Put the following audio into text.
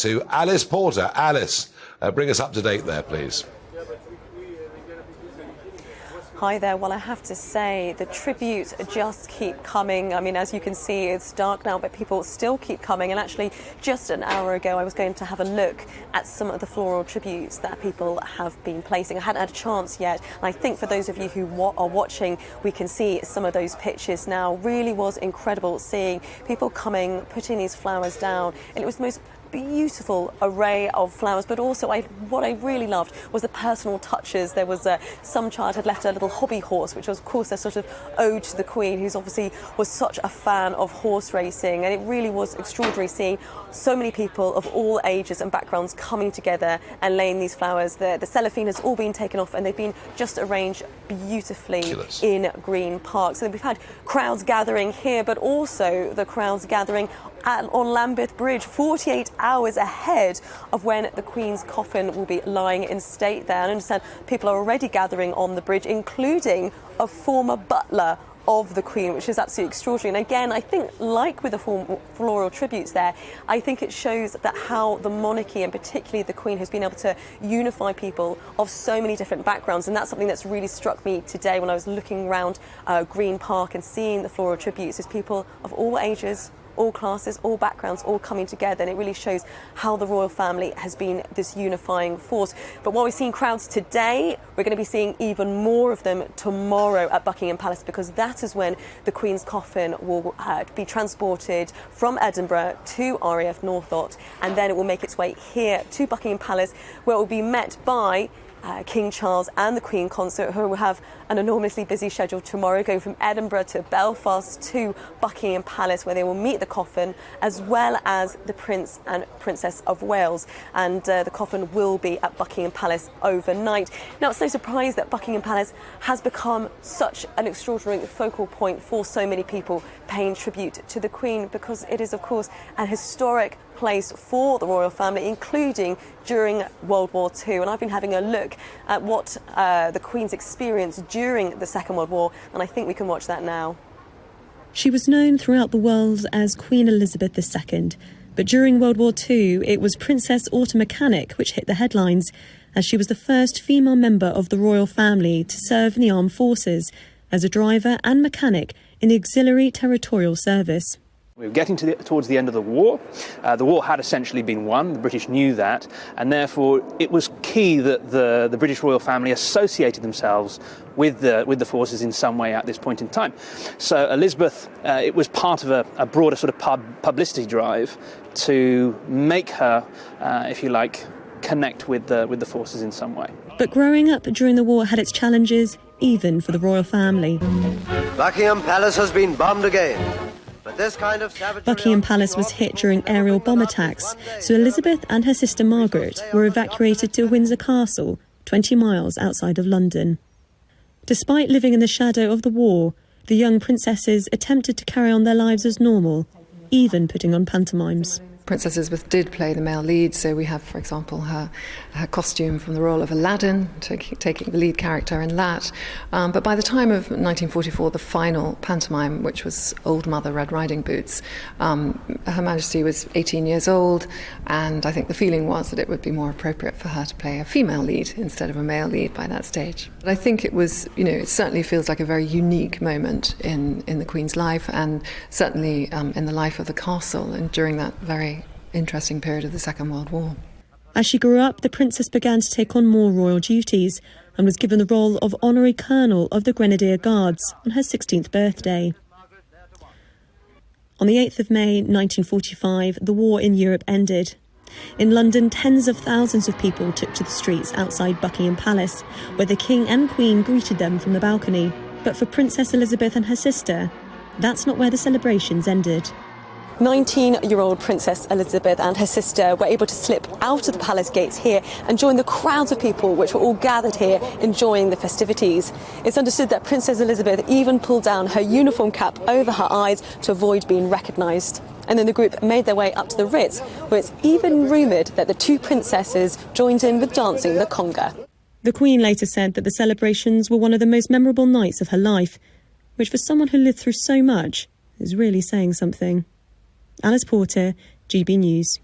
to Alice Porter. Alice, bring us up to date there, please. Hi there. Well, I have to say the tributes just keep coming. I mean, as you can see, it's dark now, but people still keep coming. And actually, just an hour ago, I was going to have a look at some of the floral tributes that people have been placing. I hadn't had a chance yet. And I think for those of you who are watching, we can see some of those pictures now. Really was incredible seeing people coming, putting these flowers down. And it was the most beautiful array of flowers, but also what I really loved was the personal touches. There was some child had left a little hobby horse, which was of course a sort of ode to the Queen, who's obviously was such a fan of horse racing, and it really was extraordinary seeing so many people of all ages and backgrounds coming together and laying these flowers. The cellophane has all been taken off and they've been just arranged beautifully in Green Park. So we've had crowds gathering here, but also the crowds gathering on Lambeth Bridge 48 hours ahead of when the Queen's coffin will be lying in state there. And I understand people are already gathering on the bridge, including a former butler of the Queen, which is absolutely extraordinary. And again, I think, like with the floral tributes there, I think it shows that how the monarchy, and particularly the Queen, has been able to unify people of so many different backgrounds. And that's something that's really struck me today when I was looking around Green Park and seeing the floral tributes, is people of all ages, all classes, all backgrounds, all coming together, and it really shows how the royal family has been this unifying force. But while we're seeing crowds today, we're going to be seeing even more of them tomorrow at Buckingham Palace, because that is when the Queen's coffin will be transported from Edinburgh to RAF Northolt, and then it will make its way here to Buckingham Palace, where it will be met by King Charles and the Queen Consort, who will have an enormously busy schedule tomorrow, going from Edinburgh to Belfast to Buckingham Palace, where they will meet the coffin as well as the Prince and Princess of Wales. And the coffin will be at Buckingham Palace overnight. Now, it's no surprise that Buckingham Palace has become such an extraordinary focal point for so many people paying tribute to the Queen, because it is, of course, an historic place for the royal family, including during World War II. And I've been having a look at what the Queen's experienced during the Second World War, and I think we can watch that now. She was known throughout the world as Queen Elizabeth II, but during World War II it was Princess Auto Mechanic which hit the headlines, as she was the first female member of the royal family to serve in the armed forces as a driver and mechanic in the Auxiliary Territorial Service. We were getting towards the end of the war. The war had essentially been won. The British knew that, and therefore it was key that the British royal family associated themselves with the forces in some way at this point in time. So Elizabeth, it was part of a broader sort of publicity drive to make her, if you like, connect with the forces in some way. But growing up during the war had its challenges, even for the royal family. Buckingham Palace has been bombed again. But this kind of Buckingham Palace was hit during aerial bomb attacks, so Elizabeth and her sister Margaret were evacuated to Windsor Castle, 20 miles outside of London. Despite living in the shadow of the war, the young princesses attempted to carry on their lives as normal, even putting on pantomimes. Princess Elizabeth did play the male lead, so we have, for example, her costume from the role of Aladdin, taking the lead character in that. But by the time of 1944, the final pantomime, which was Old Mother Red Riding Boots, Her Majesty was 18 years old, and I think the feeling was that it would be more appropriate for her to play a female lead instead of a male lead by that stage. But I think it was, it certainly feels like a very unique moment in the Queen's life, and certainly in the life of the castle, and during that very interesting period of the Second World War. As she grew up, the princess began to take on more royal duties and was given the role of Honorary Colonel of the Grenadier Guards on her 16th birthday. On the 8th of May 1945, the war in Europe ended. In London, tens of thousands of people took to the streets outside Buckingham Palace, where the King and Queen greeted them from the balcony. But for Princess Elizabeth and her sister, that's not where the celebrations ended. 19-year-old Princess Elizabeth and her sister were able to slip out of the palace gates here and join the crowds of people which were all gathered here enjoying the festivities. It's understood that Princess Elizabeth even pulled down her uniform cap over her eyes to avoid being recognised. And then the group made their way up to the Ritz, where it's even rumoured that the two princesses joined in with dancing the conga. The Queen later said that the celebrations were one of the most memorable nights of her life, which for someone who lived through so much is really saying something. Alice Porter, GB News.